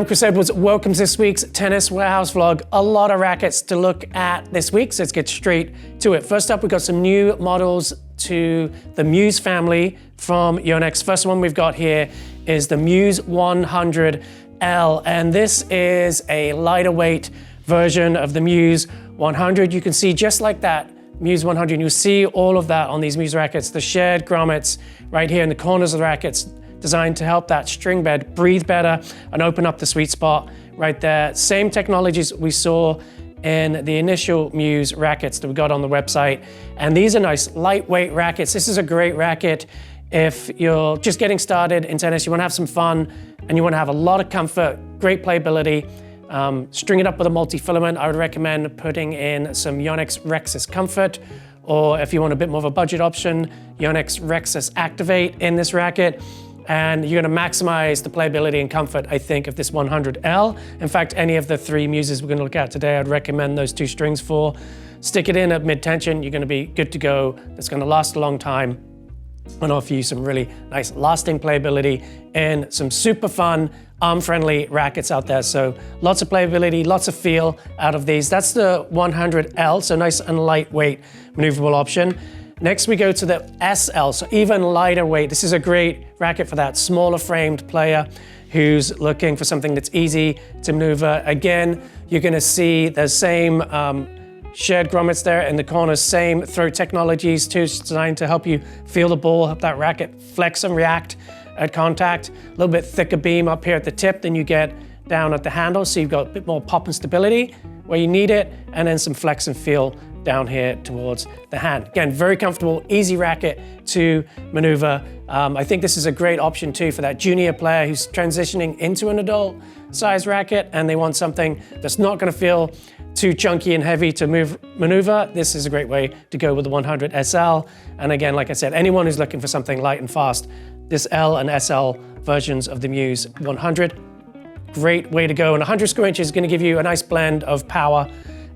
I'm Chris Edwards. Welcome to this week's Tennis Warehouse vlog. A lot of rackets to look at this week, so let's get straight to it. First up, we've got some new models to the Muse family from Yonex. First one we've got here is the Muse 100L, and this is a lighter weight version of the Muse 100. You can see just like that Muse 100, and you'll see all of that on these Muse rackets. The shared grommets right here in the corners of the rackets, designed to help that string bed breathe better and open up the sweet spot right there. Same technologies we saw in the initial Muse rackets that we got on the website. And these are nice lightweight rackets. This is a great racket if you're just getting started in tennis, you want to have some fun and you want to have a lot of comfort, great playability. String it up with a multi-filament. I would recommend putting in some Yonex Rexus Comfort, or if you want a bit more of a budget option, Yonex Rexus Activate in this racket. And you're going to maximize the playability and comfort, I think, of this 100L. In fact, any of the three Muses we're going to look at today, I'd recommend those two strings for. Stick it in at mid-tension, you're going to be good to go. It's going to last a long time and offer you some really nice lasting playability and some super fun, arm-friendly rackets out there. So lots of playability, lots of feel out of these. That's the 100L, so nice and lightweight maneuverable option. Next we go to the SL, so even lighter weight. This is a great racket for that smaller framed player who's looking for something that's easy to maneuver. Again, you're gonna see the same shared grommets there in the corners, same throw technologies too, designed to help you feel the ball, help that racket flex and react at contact. A little bit thicker beam up here at the tip than you get down at the handle, so you've got a bit more pop and stability where you need it, and then some flex and feel down here towards the hand. Again, very comfortable, easy racket to maneuver. I think this is a great option too for that junior player who's transitioning into an adult size racket and they want something that's not gonna feel too chunky and heavy to maneuver. This is a great way to go with the 100 SL. And again, like I said, anyone who's looking for something light and fast, this L and SL versions of the Muse 100, great way to go. And 100 square inches is gonna give you a nice blend of power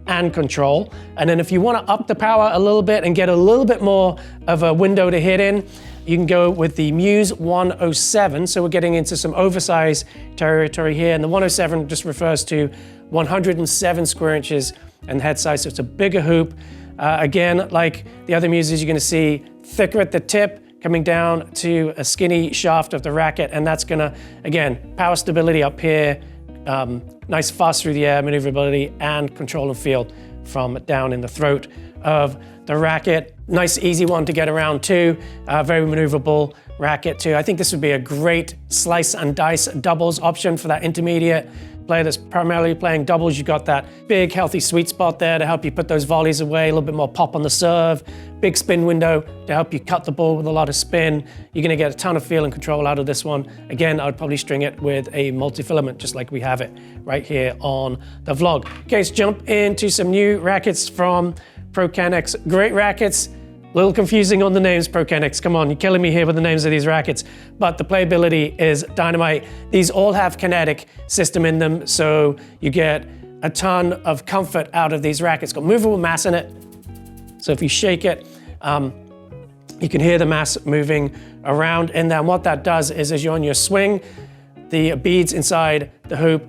and control. And then if you want to up the power a little bit and get a little bit more of a window to hit in, you can go with the Muse 107. So we're getting into some oversized territory here. And the 107 just refers to 107 square inches and head size. So it's a bigger hoop. Again, like the other Muses, you're going to see thicker at the tip, coming down to a skinny shaft of the racket. And that's going to, again, power stability up here, nice fast through the air maneuverability and control and feel from down in the throat of the racket. Nice easy one to get around too, very maneuverable racket too. I think this would be a great slice and dice doubles option for that intermediate player that's primarily playing doubles. You've got that big healthy sweet spot there to help you put those volleys away, a little bit more pop on the serve, big spin window to help you cut the ball with a lot of spin. You're gonna get a ton of feel and control out of this one. Again, I would probably string it with a multi-filament, just like we have it right here on the vlog. Okay, let's jump into some new rackets from ProKennex. Great rackets. A little confusing on the names, ProKennex. Come on, you're killing me here with the names of these rackets. But the playability is dynamite. These all have kinetic system in them, so you get a ton of comfort out of these rackets. Got movable mass in it, so if you shake it, you can hear the mass moving around in there. And what that does is, as you're on your swing, the beads inside the hoop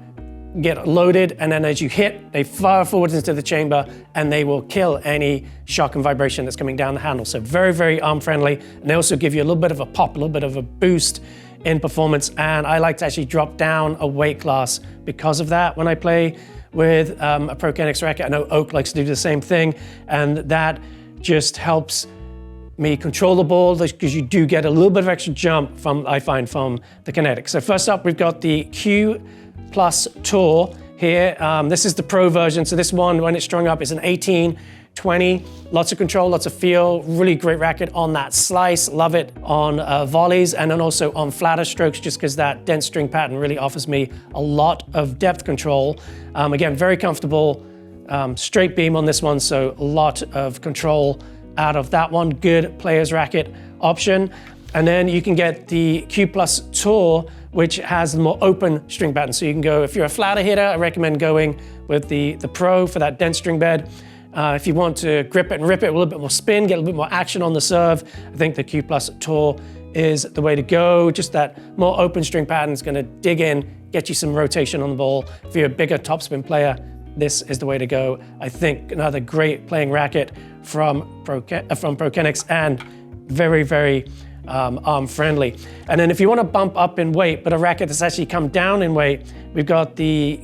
get loaded, and then as you hit, they fire forward into the chamber and they will kill any shock and vibration that's coming down the handle. So very, very arm friendly. And they also give you a little bit of a pop, a little bit of a boost in performance. And I like to actually drop down a weight class because of that when I play with a ProKennex racket. I know Oak likes to do the same thing, and that just helps me control the ball because you do get a little bit of extra jump from, I find, from the kinetic. So first up, we've got the Q Plus Tour here. This is the Pro version. So this one, when it's strung up, is an 18-20. Lots of control, lots of feel. Really great racket on that slice. Love it on volleys, and then also on flatter strokes, just because that dense string pattern really offers me a lot of depth control. Again, very comfortable straight beam on this one, so a lot of control out of that one. Good player's racket option. And then you can get the Q Plus Tour, which has a more open string pattern. So you can go, if you're a flatter hitter, I recommend going with the Pro for that dense string bed. If you want to grip it and rip it, a little bit more spin, get a little bit more action on the serve, I think the Q Plus Tour is the way to go. Just that more open string pattern is gonna dig in, get you some rotation on the ball. If you're a bigger topspin player, this is the way to go. I think another great playing racket from ProKennex, and very, very arm friendly. And then if you want to bump up in weight, but a racket that's actually come down in weight, we've got the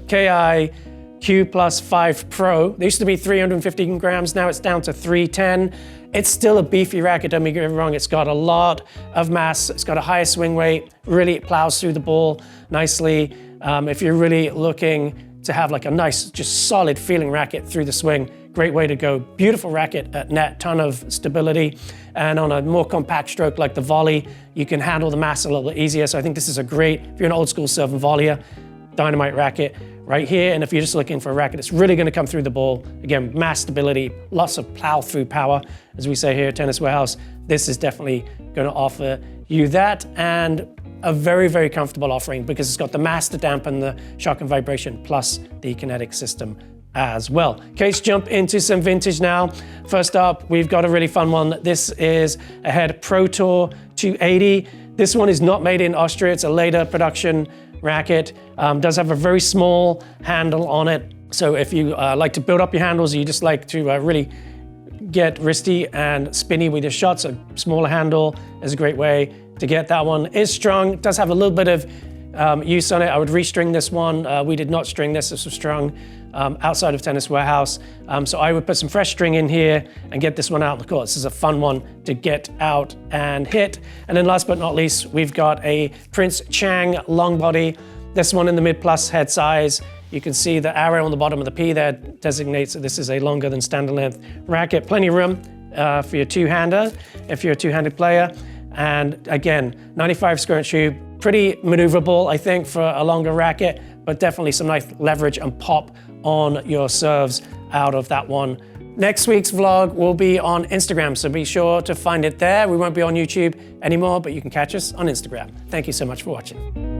Ki Q Plus 5 Pro. They used to be 315 grams, now it's down to 310. It's still a beefy racket, don't get me wrong. It's got a lot of mass, it's got a higher swing weight, really plows through the ball nicely. If you're really looking to have like a nice, just solid feeling racket through the swing, great way to go. Beautiful racket at net, ton of stability. And on a more compact stroke like the volley, you can handle the mass a little bit easier. So I think this is a great, if you're an old school serve and volleyer, dynamite racket right here. And if you're just looking for a racket that's really gonna come through the ball, again, mass stability, lots of plow through power, as we say here at Tennis Warehouse, this is definitely gonna offer you that, and a very, very comfortable offering because it's got the mass to dampen the shock and vibration, plus the kinetic system as well. Okay, let's jump into some vintage now. First up, we've got a really fun one. This is a Head Pro Tour 280. This one is not made in Austria. It's a later production racket. Does have a very small handle on it. So if you like to build up your handles, or you just like to really get wristy and spinny with your shots, a smaller handle is a great way to get that one. Is strung, it does have a little bit of use on it. I would restring this one. We did not string this was strung outside of Tennis Warehouse. So I would put some fresh string in here and get this one out on the court. This is a fun one to get out and hit. And then last but not least, we've got a Prince Chang Longbody. This one in the Midplus head size. You can see the arrow on the bottom of the P there designates that this is a longer than standard length racket. Plenty of room for your two-hander if you're a two-handed player. And again, 95 square inch tube, pretty maneuverable, I think, for a longer racket, but definitely some nice leverage and pop on your serves out of that one. Next week's vlog will be on Instagram, so be sure to find it there. We won't be on YouTube anymore, but you can catch us on Instagram. Thank you so much for watching.